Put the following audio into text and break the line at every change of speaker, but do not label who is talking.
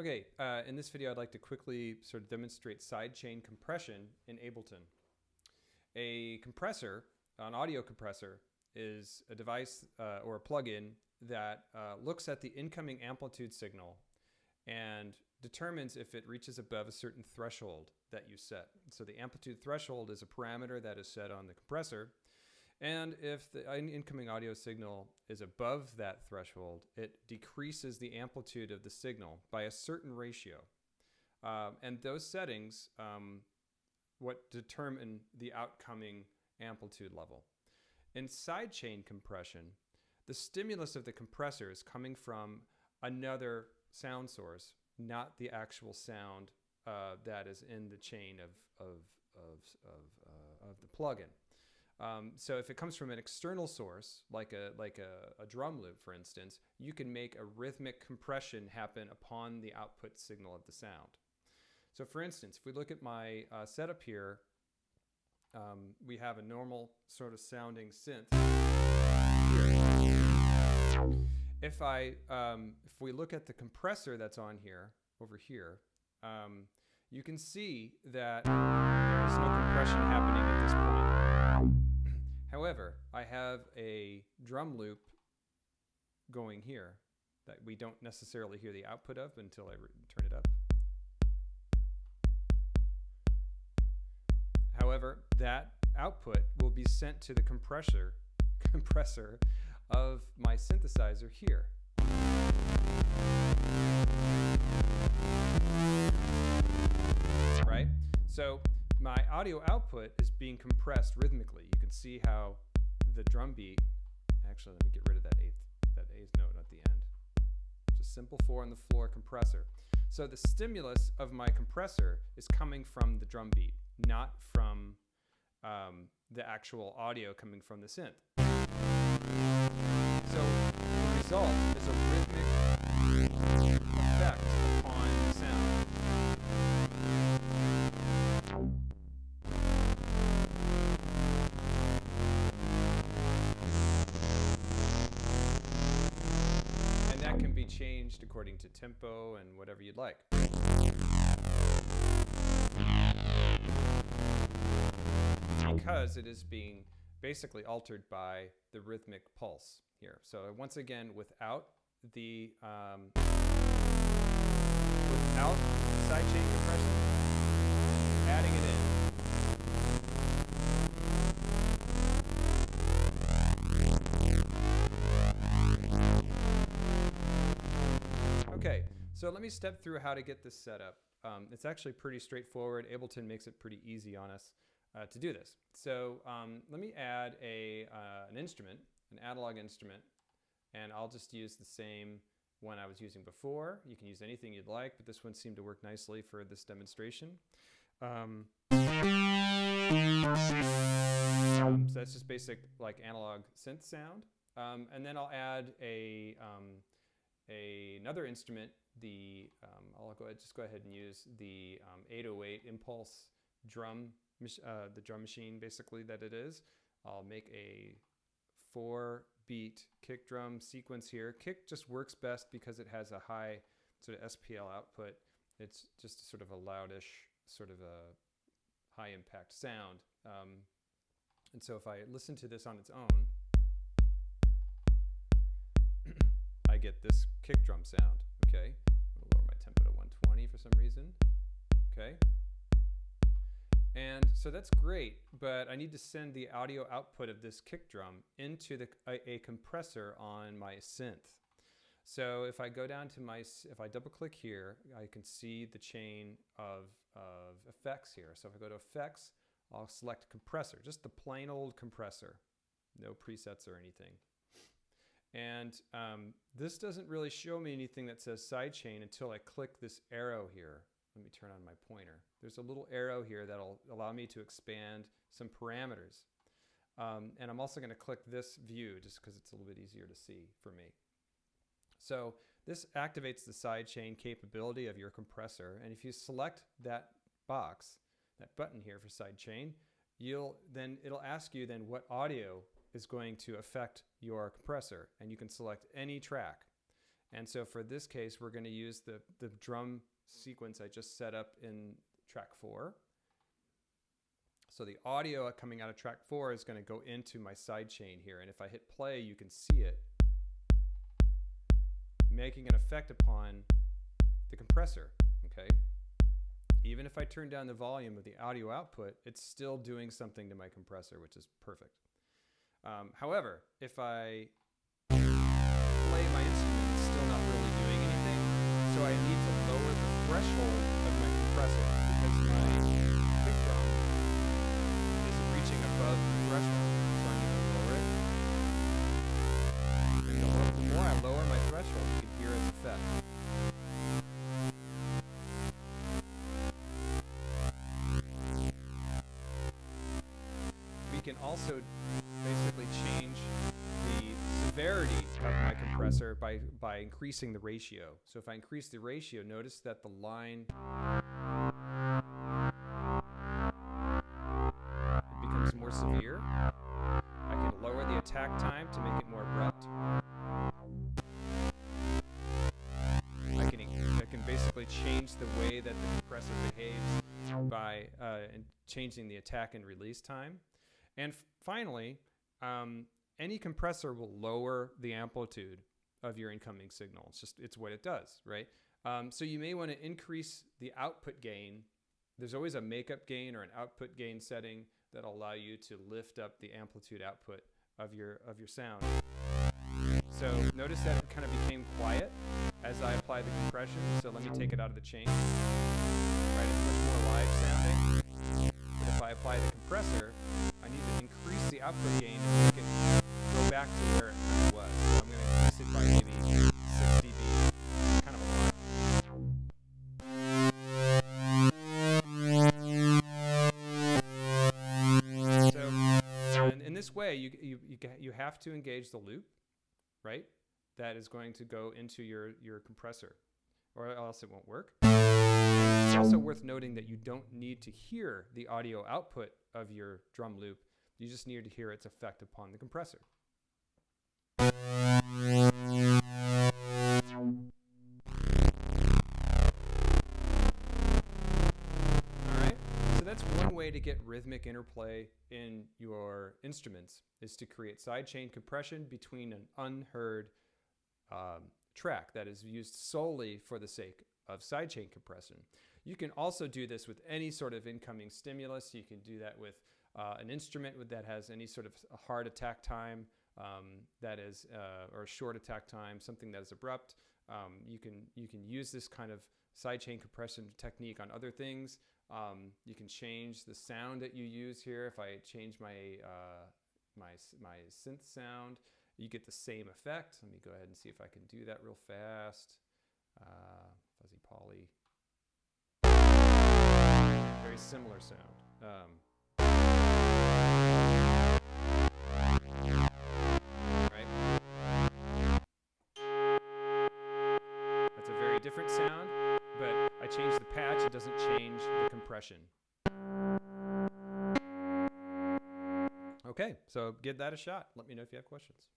Okay, in this video I'd like to quickly sort of demonstrate sidechain compression in Ableton. A compressor, an audio compressor, is a device or a plugin that looks at the incoming amplitude signal and determines if it reaches above a certain threshold that you set. So the amplitude threshold is a parameter that is set on the compressor, and if the incoming audio signal is above that threshold, it decreases the amplitude of the signal by a certain ratio. And those settings what determine the outcoming amplitude level. In sidechain compression, the stimulus of the compressor is coming from another sound source, not the actual sound that is in the chain of the plugin. So if it comes from an external source, like a drum loop, for instance, you can make a rhythmic compression happen upon the output signal of the sound. So for instance, if we look at my setup here, we have a normal sort of sounding synth here. If we look at the compressor that's on here, over here, you can see that there is no compression happening at this point. However, I have a drum loop going here that we don't necessarily hear the output of until I turn it up. However, that output will be sent to the compressor of my synthesizer here. Right? So my audio output is being compressed rhythmically. You can see how the drum beat, actually let me get rid of that eighth note at the end. Just simple 4 on the floor compressor. So the stimulus of my compressor is coming from the drum beat, not from the actual audio coming from the synth. So the result is a rhythmic effect upon the sound. And that can be changed according to tempo and whatever you'd like. Because it is being basically altered by the rhythmic pulse here. So once again, without the sidechain compression, adding it in. Okay, so let me step through how to get this set up. It's actually pretty straightforward. Ableton makes it pretty easy on us to do this. So let me add an instrument, an analog instrument, and I'll just use the same one I was using before. You can use anything you'd like, but this one seemed to work nicely for this demonstration. So that's just basic like analog synth sound. And then I'll add another instrument. I'll go ahead and use the 808 impulse drum. The drum machine basically that it is. I'll make a 4-beat kick drum sequence here. Kick just works best because it has a high sort of SPL output. It's just sort of a loudish, sort of a high impact sound. And so if I listen to this on its own, I get this kick drum sound. Okay, I'll lower my tempo to 120 for some reason. Okay. And so that's great, but I need to send the audio output of this kick drum into a compressor on my synth. So if I go down to if I double click here, I can see the chain of effects here. So if I go to effects, I'll select compressor, just the plain old compressor, no presets or anything. And this doesn't really show me anything that says sidechain until I click this arrow here. Let me turn on my pointer. There's a little arrow here that'll allow me to expand some parameters. And I'm also going to click this view just because it's a little bit easier to see for me. So this activates the sidechain capability of your compressor. And if you select that box, that button here for sidechain, it'll ask you then what audio is going to affect your compressor. And you can select any track. And so for this case, we're going to use the drum sequence I just set up in track 4. So the audio coming out of track 4 is going to go into my sidechain here. And if I hit play, you can see it making an effect upon the compressor, okay? Even if I turn down the volume of the audio output, it's still doing something to my compressor, which is perfect. However, if I play my instrument, it's still not really doing anything. So I need to lower the threshold of my compressor because my kick drum isn't reaching above the threshold. So I need to lower it. And the more I lower my threshold, you can hear its effect. We can also basically change the severity of my compressor by increasing the ratio. So if I increase the ratio, notice that the line becomes more severe. I can lower the attack time to make it more abrupt. I can basically change the way that the compressor behaves by changing the attack and release time. And finally, any compressor will lower the amplitude of your incoming signal. It's what it does, right? So you may want to increase the output gain. There's always a makeup gain or an output gain setting that'll allow you to lift up the amplitude output of your sound. So notice that it kind of became quiet as I apply the compression. So let me take it out of the chain. Right, it's much more live sounding. But if I apply the compressor, I need to increase the output gain and make it go back to where it kind of was. So I'm going to increase it by maybe 6 dB, kind of a lot. So in this way, you have to engage the loop, right? That is going to go into your compressor, or else it won't work. It's also worth noting that you don't need to hear the audio output of your drum loop. You just need to hear its effect upon the compressor. All right, so that's one way to get rhythmic interplay in your instruments, is to create sidechain compression between an unheard track that is used solely for the sake of sidechain compression. You can also do this with any sort of incoming stimulus. You can do that with an instrument that has any sort of a hard attack time or a short attack time, something that is abrupt. You can use this kind of sidechain compression technique on other things. You can change the sound that you use here. If I change my my synth sound, you get the same effect. Let me go ahead and see if I can do that real fast. Fuzzy Poly. Very similar sound. Right? That's a very different sound, but I changed the patch. It doesn't change the compression. Okay, so give that a shot. Let me know if you have questions.